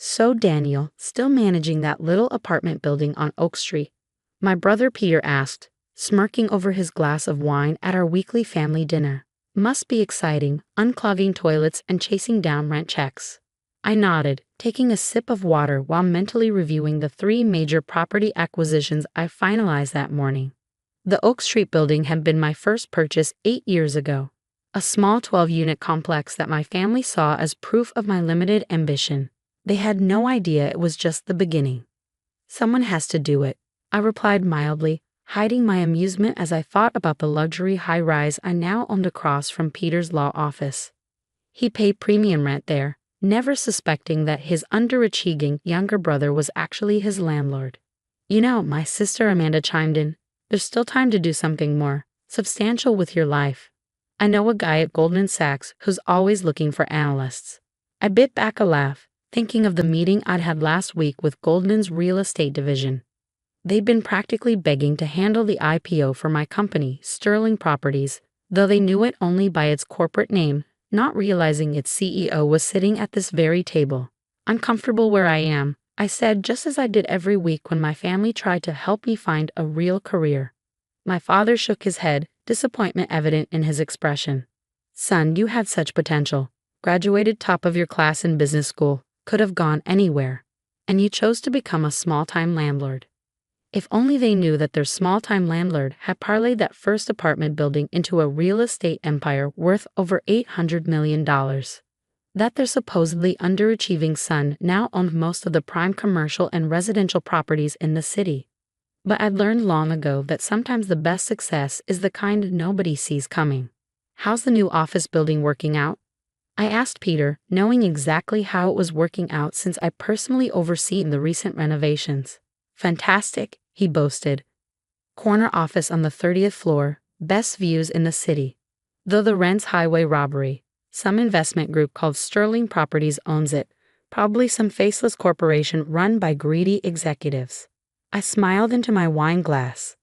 So Daniel, still managing that little apartment building on Oak Street? My brother Peter asked, smirking over his glass of wine at our weekly family dinner. Must be exciting, unclogging toilets and chasing down rent checks. I nodded, taking a sip of water while mentally reviewing the 3 major property acquisitions I finalized that morning. The Oak Street building had been my first purchase 8 years ago. A small 12-unit complex that my family saw as proof of my limited ambition. They had no idea it was just the beginning. Someone has to do it, I replied mildly, hiding my amusement as I thought about the luxury high-rise I now owned across from Peter's law office. He paid premium rent there, never suspecting that his underachieving younger brother was actually his landlord. You know, my sister Amanda chimed in, there's still time to do something more substantial with your life. I know a guy at Goldman Sachs who's always looking for analysts. I bit back a laugh, thinking of the meeting I'd had last week with Goldman's real estate division. They'd been practically begging to handle the IPO for my company, Sterling Properties, though they knew it only by its corporate name, not realizing its CEO was sitting at this very table. Uncomfortable where I am, I said, just as I did every week when my family tried to help me find a real career. My father shook his head, disappointment evident in his expression. Son, you had such potential. Graduated top of your class in business school, could have gone anywhere. And you chose to become a small-time landlord. If only they knew that their small-time landlord had parlayed that first apartment building into a real estate empire worth over $800 million. That their supposedly underachieving son now owned most of the prime commercial and residential properties in the city. But I'd learned long ago that sometimes the best success is the kind nobody sees coming. How's the new office building working out? I asked Peter, knowing exactly how it was working out since I personally overseen the recent renovations. Fantastic, he boasted. Corner office on the 30th floor, best views in the city. Though the rent's highway robbery, some investment group called Sterling Properties owns it, probably some faceless corporation run by greedy executives. I smiled into my wine glass.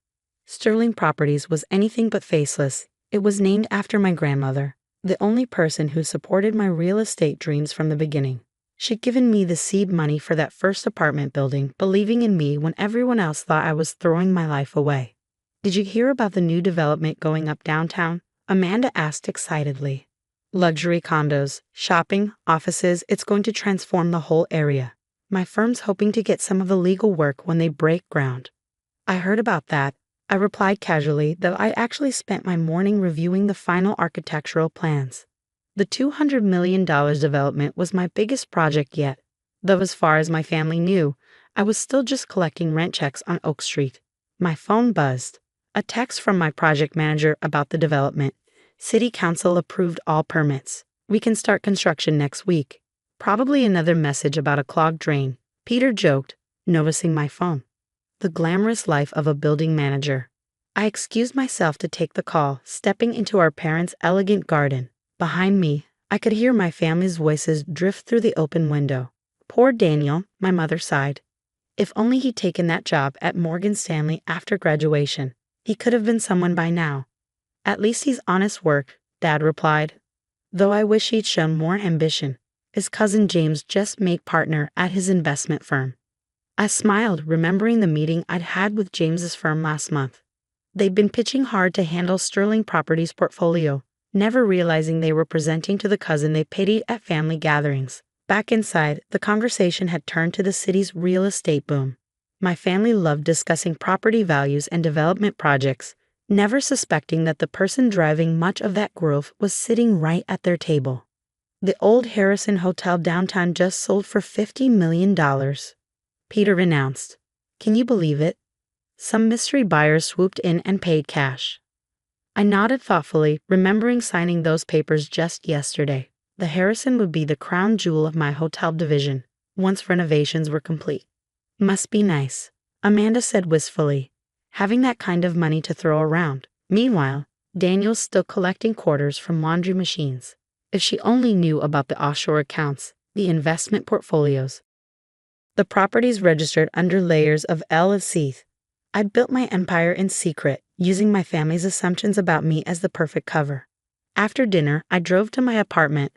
Sterling Properties was anything but faceless. It was named after my grandmother, the only person who supported my real estate dreams from the beginning. She'd given me the seed money for that first apartment building, believing in me when everyone else thought I was throwing my life away. Did you hear about the new development going up downtown? Amanda asked excitedly. Luxury condos, shopping, offices, it's going to transform the whole area. My firm's hoping to get some of the legal work when they break ground. I heard about that, I replied casually, though I actually spent my morning reviewing the final architectural plans. The $200 million development was my biggest project yet, though as far as my family knew, I was still just collecting rent checks on Oak Street. My phone buzzed. A text from my project manager about the development. City Council approved all permits. We can start construction next week. Probably another message about a clogged drain, Peter joked, noticing my phone. The glamorous life of a building manager. I excused myself to take the call, stepping into our parents' elegant garden. Behind me, I could hear my family's voices drift through the open window. Poor Daniel, my mother sighed. If only he'd taken that job at Morgan Stanley after graduation. He could have been someone by now. At least he's honest work, Dad replied. Though I wish he'd shown more ambition. His cousin James just made partner at his investment firm. I smiled, remembering the meeting I'd had with James's firm last month. They'd been pitching hard to handle Sterling Properties' portfolio, never realizing they were presenting to the cousin they pitied at family gatherings. Back inside, the conversation had turned to the city's real estate boom. My family loved discussing property values and development projects, never suspecting that the person driving much of that growth was sitting right at their table. The old Harrison Hotel downtown just sold for $50 million. Peter announced. Can you believe it? Some mystery buyers swooped in and paid cash. I nodded thoughtfully, remembering signing those papers just yesterday. The Harrison would be the crown jewel of my hotel division, once renovations were complete. Must be nice, Amanda said wistfully, having that kind of money to throw around. Meanwhile, Daniel's still collecting quarters from laundry machines. If she only knew about the offshore accounts, the investment portfolios. The properties registered under layers of LLCs. I'd built my empire in secret, using my family's assumptions about me as the perfect cover. After dinner, I drove to my apartment,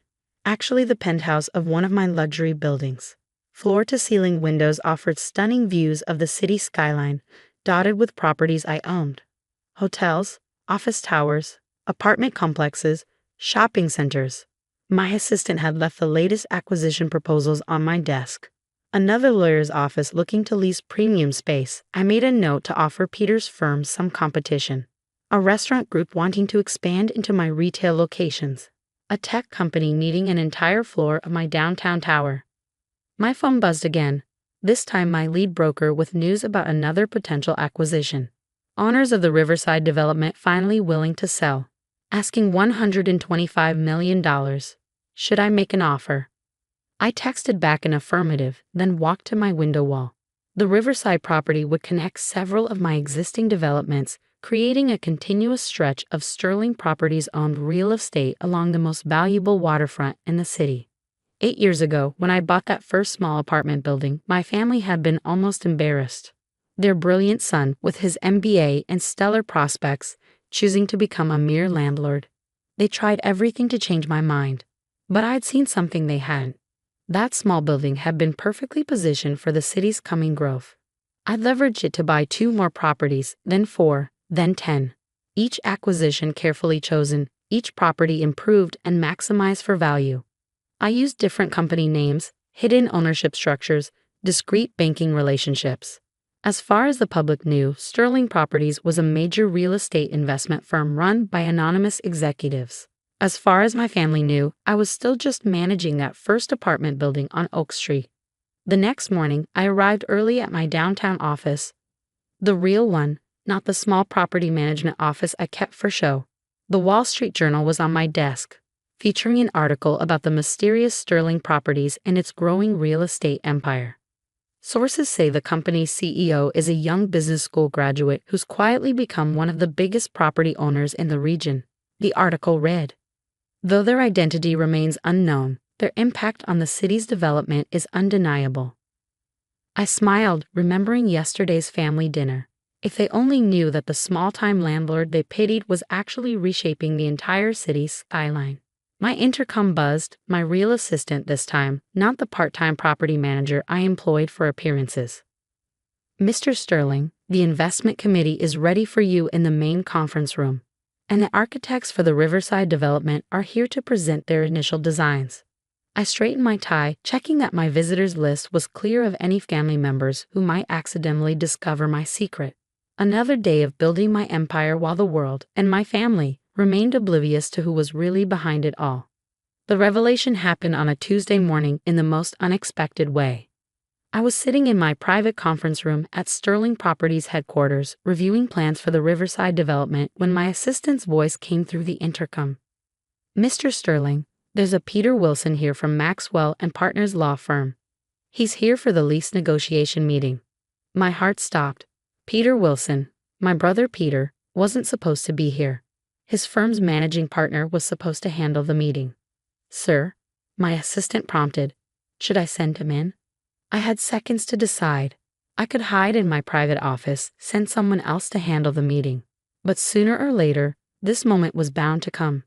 actually the penthouse of one of my luxury buildings. Floor-to-ceiling windows offered stunning views of the city skyline, dotted with properties I owned. Hotels, office towers, apartment complexes, shopping centers. My assistant had left the latest acquisition proposals on my desk. Another lawyer's office looking to lease premium space. I made a note to offer Peter's firm some competition. A restaurant group wanting to expand into my retail locations. A tech company needing an entire floor of my downtown tower. My phone buzzed again, this time my lead broker with news about another potential acquisition. Owners of the Riverside development finally willing to sell. Asking $125 million. Should I make an offer? I texted back an affirmative, then walked to my window wall. The Riverside property would connect several of my existing developments, creating a continuous stretch of Sterling Properties-owned real estate along the most valuable waterfront in the city. 8 years ago, when I bought that first small apartment building, my family had been almost embarrassed. Their brilliant son, with his MBA and stellar prospects, choosing to become a mere landlord. They tried everything to change my mind, but I'd seen something they hadn't. That small building had been perfectly positioned for the city's coming growth. I leveraged it to buy 2 more properties, then 4, then 10. Each acquisition carefully chosen, each property improved and maximized for value. I used different company names, hidden ownership structures, discrete banking relationships. As far as the public knew, Sterling Properties was a major real estate investment firm run by anonymous executives. As far as my family knew, I was still just managing that first apartment building on Oak Street. The next morning, I arrived early at my downtown office. The real one, not the small property management office I kept for show. The Wall Street Journal was on my desk, featuring an article about the mysterious Sterling Properties and its growing real estate empire. Sources say the company's CEO is a young business school graduate who's quietly become one of the biggest property owners in the region. The article read, though their identity remains unknown, their impact on the city's development is undeniable. I smiled, remembering yesterday's family dinner. If they only knew that the small-time landlord they pitied was actually reshaping the entire city's skyline. My intercom buzzed, my real assistant this time, not the part-time property manager I employed for appearances. Mr. Sterling, the investment committee is ready for you in the main conference room, and the architects for the Riverside development are here to present their initial designs. I straightened my tie, checking that my visitors list was clear of any family members who might accidentally discover my secret. Another day of building my empire while the world, and my family, remained oblivious to who was really behind it all. The revelation happened on a Tuesday morning in the most unexpected way. I was sitting in my private conference room at Sterling Properties headquarters, reviewing plans for the Riverside development when my assistant's voice came through the intercom. Mr. Sterling, there's a Peter Wilson here from Maxwell and Partners Law Firm. He's here for the lease negotiation meeting. My heart stopped. Peter Wilson, my brother Peter, wasn't supposed to be here. His firm's managing partner was supposed to handle the meeting. Sir, my assistant prompted, should I send him in? I had seconds to decide. I could hide in my private office, send someone else to handle the meeting. But sooner or later, this moment was bound to come.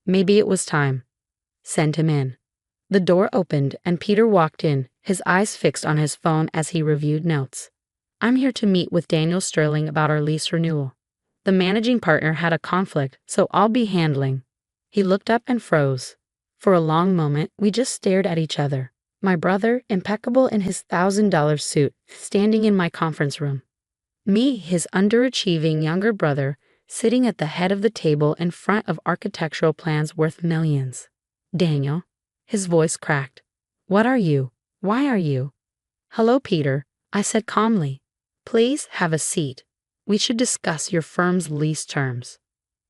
Maybe it was time. Send him in. The door opened and Peter walked in, his eyes fixed on his phone as he reviewed notes. I'm here to meet with Daniel Sterling about our lease renewal. The managing partner had a conflict, so I'll be handling. He looked up and froze. For a long moment, we just stared at each other. My brother, impeccable in his $1,000 suit, standing in my conference room. Me, his underachieving younger brother, sitting at the head of the table in front of architectural plans worth millions. Daniel. His voice cracked. What are you? Why are you? Hello, Peter, I said calmly. Please have a seat. We should discuss your firm's lease terms.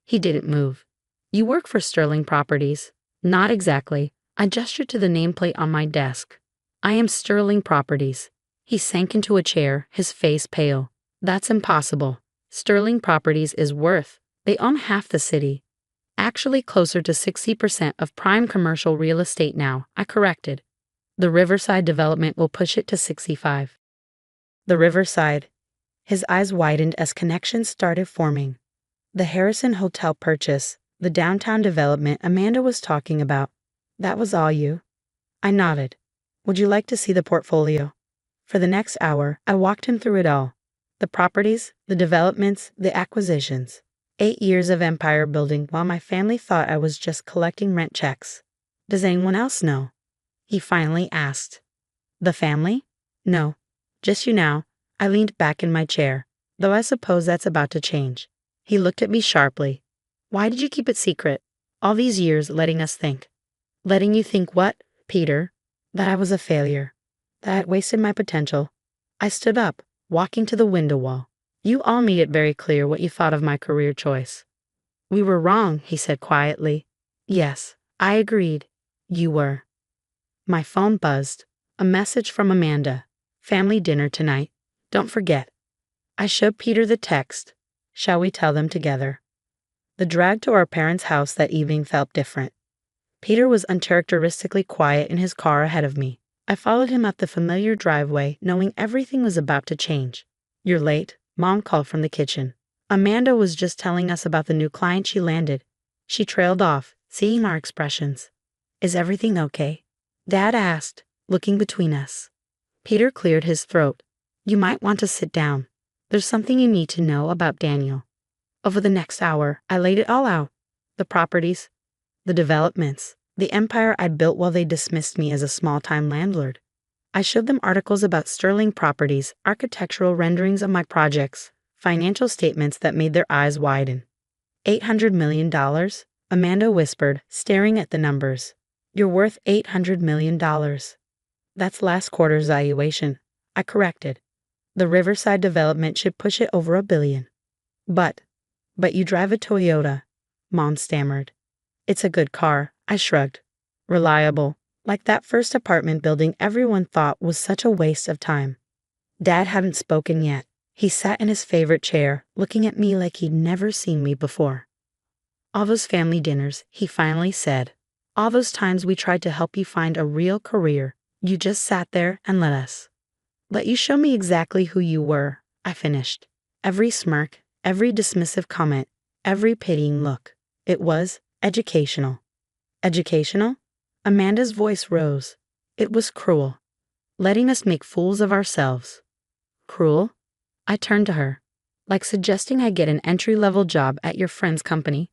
He didn't move. You work for Sterling Properties? Not exactly. I gestured to the nameplate on my desk. I am Sterling Properties. He sank into a chair, his face pale. That's impossible. Sterling Properties is worth. They own half the city. Actually closer to 60% of prime commercial real estate now, I corrected. The Riverside development will push it to 65. The Riverside. His eyes widened as connections started forming. The Harrison Hotel purchase, the downtown development Amanda was talking about. That was all you? I nodded. Would you like to see the portfolio? For the next hour, I walked him through it all. The properties, the developments, the acquisitions. 8 years of empire building while my family thought I was just collecting rent checks. Does anyone else know? He finally asked. The family? No. Just you now. I leaned back in my chair, though I suppose that's about to change. He looked at me sharply. Why did you keep it secret? All these years letting us think. Letting you think what, Peter? That I was a failure. That I had wasted my potential. I stood up, walking to the window wall. You all made it very clear what you thought of my career choice. We were wrong, he said quietly. Yes, I agreed. You were. My phone buzzed. A message from Amanda. Family dinner tonight. Don't forget. I showed Peter the text. Shall we tell them together? The drive to our parents' house that evening felt different. Peter was uncharacteristically quiet in his car ahead of me. I followed him up the familiar driveway, knowing everything was about to change. You're late, Mom called from the kitchen. Amanda was just telling us about the new client she landed. She trailed off, seeing our expressions. Is everything okay? Dad asked, looking between us. Peter cleared his throat. You might want to sit down. There's something you need to know about Daniel. Over the next hour, I laid it all out. The properties, the developments, the empire I'd built while they dismissed me as a small-time landlord. I showed them articles about sterling properties, architectural renderings of my projects, financial statements that made their eyes widen. $800 million? Amanda whispered, staring at the numbers. You're worth $800 million. That's last quarter's valuation. I corrected. The Riverside development should push it over $1 billion. But you drive a Toyota, Mom stammered. It's a good car, I shrugged. Reliable, like that first apartment building everyone thought was such a waste of time. Dad hadn't spoken yet. He sat in his favorite chair, looking at me like he'd never seen me before. All those family dinners, he finally said. All those times we tried to help you find a real career, you just sat there and let us. Let you show me exactly who you were, I finished. Every smirk, every dismissive comment, every pitying look. It was educational. Educational? Amanda's voice rose. It was cruel. Letting us make fools of ourselves. Cruel? I turned to her. Like suggesting I get an entry-level job at your friend's company.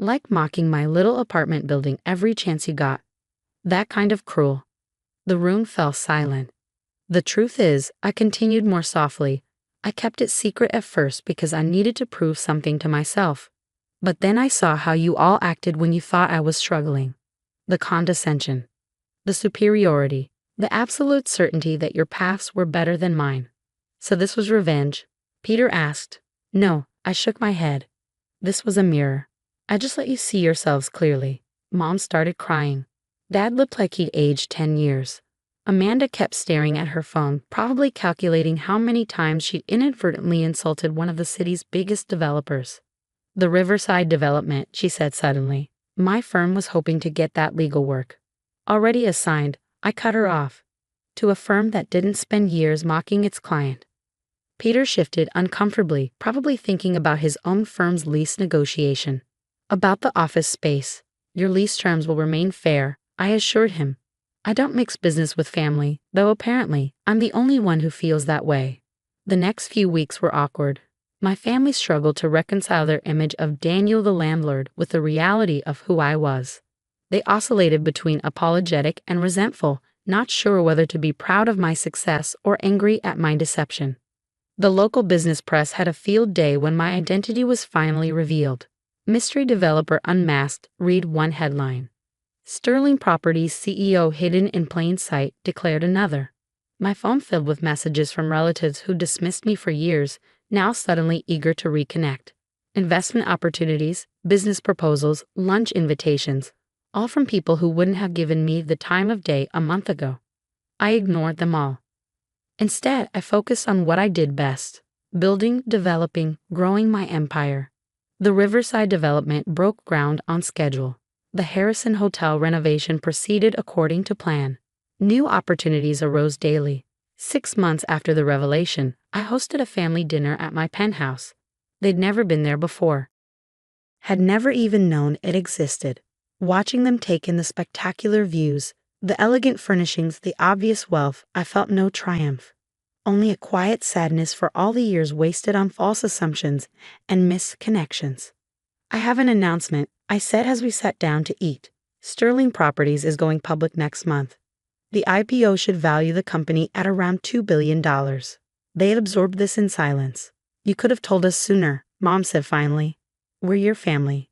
Like mocking my little apartment building every chance you got. That kind of cruel. The room fell silent. The truth is, I continued more softly. I kept it secret at first because I needed to prove something to myself. But then I saw how you all acted when you thought I was struggling. The condescension. The superiority. The absolute certainty that your paths were better than mine. So this was revenge? Peter asked. No, I shook my head. This was a mirror. I just let you see yourselves clearly. Mom started crying. Dad looked like he'd aged 10 years. Amanda kept staring at her phone, probably calculating how many times she'd inadvertently insulted one of the city's biggest developers. The Riverside development, she said suddenly. My firm was hoping to get that legal work. Already assigned, I cut her off. To a firm that didn't spend years mocking its client. Peter shifted uncomfortably, probably thinking about his own firm's lease negotiation. About the office space. Your lease terms will remain fair, I assured him. I don't mix business with family, though apparently, I'm the only one who feels that way. The next few weeks were awkward. My family struggled to reconcile their image of Daniel the landlord with the reality of who I was. They oscillated between apologetic and resentful, not sure whether to be proud of my success or angry at my deception. The local business press had a field day when my identity was finally revealed. Mystery developer unmasked, read one headline. Sterling Properties CEO hidden in plain sight, declared another. My phone filled with messages from relatives who dismissed me for years, now suddenly eager to reconnect. Investment opportunities, business proposals, lunch invitations, all from people who wouldn't have given me the time of day a month ago. I ignored them all. Instead, I focused on what I did best, building, developing, growing my empire. The Riverside development broke ground on schedule. The Harrison Hotel renovation proceeded according to plan. New opportunities arose daily. 6 months after the revelation, I hosted a family dinner at my penthouse. They'd never been there before. Had never even known it existed. Watching them take in the spectacular views, The elegant furnishings, the obvious wealth, I felt no triumph. Only a quiet sadness for all the years wasted on false assumptions and missed connections. I have an announcement, I said as we sat down to eat. Sterling Properties is going public next month. The IPO should value the company at around $2 billion. They had absorbed this in silence. You could have told us sooner, Mom said finally. We're your family.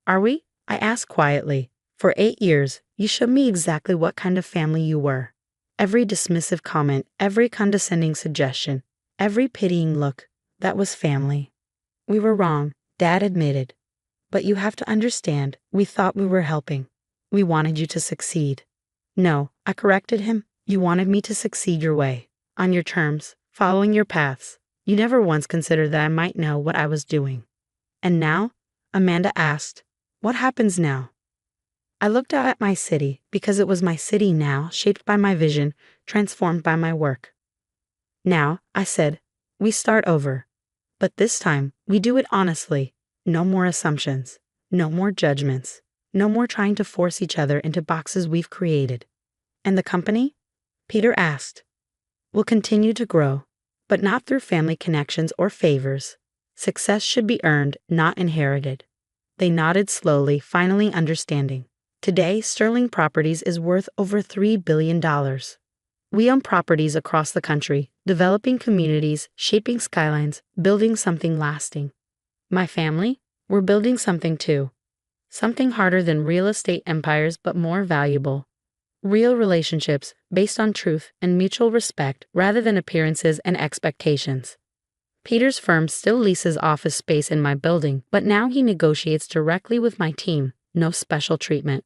Are we? I asked quietly. For 8 years, you showed me exactly what kind of family you were. Every dismissive comment, every condescending suggestion, every pitying look, that was family. We were wrong, Dad admitted. But you have to understand, we thought we were helping. We wanted you to succeed. No, I corrected him. You wanted me to succeed your way, on your terms, following your paths. You never once considered that I might know what I was doing. And now? Amanda asked. What happens now? I looked out at my city, because it was my city now, shaped by my vision, transformed by my work. Now, I said, we start over. But this time, we do it honestly. No more assumptions. No more judgments. No more trying to force each other into boxes we've created. And the company? Peter asked. Will continue to grow, but not through family connections or favors. Success should be earned, not inherited. They nodded slowly, finally understanding. Today, Sterling Properties is worth over $3 billion. We own properties across the country, developing communities, shaping skylines, building something lasting. My family? We're building something too. Something harder than real estate empires, but more valuable. Real relationships based on truth and mutual respect rather than appearances and expectations. Peter's firm still leases office space in my building, but now he negotiates directly with my team, no special treatment.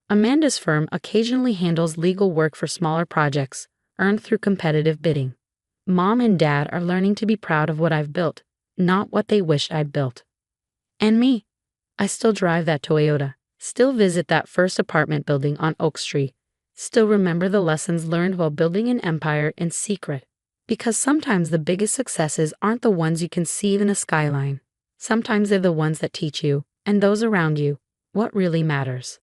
Amanda's firm occasionally handles legal work for smaller projects, earned through competitive bidding. Mom and Dad are learning to be proud of what I've built, not what they wished I'd built. And me. I still drive that Toyota, still visit that first apartment building on Oak Street, still remember the lessons learned while building an empire in secret. Because sometimes the biggest successes aren't the ones you can see in a skyline. Sometimes they're the ones that teach you, and those around you, what really matters.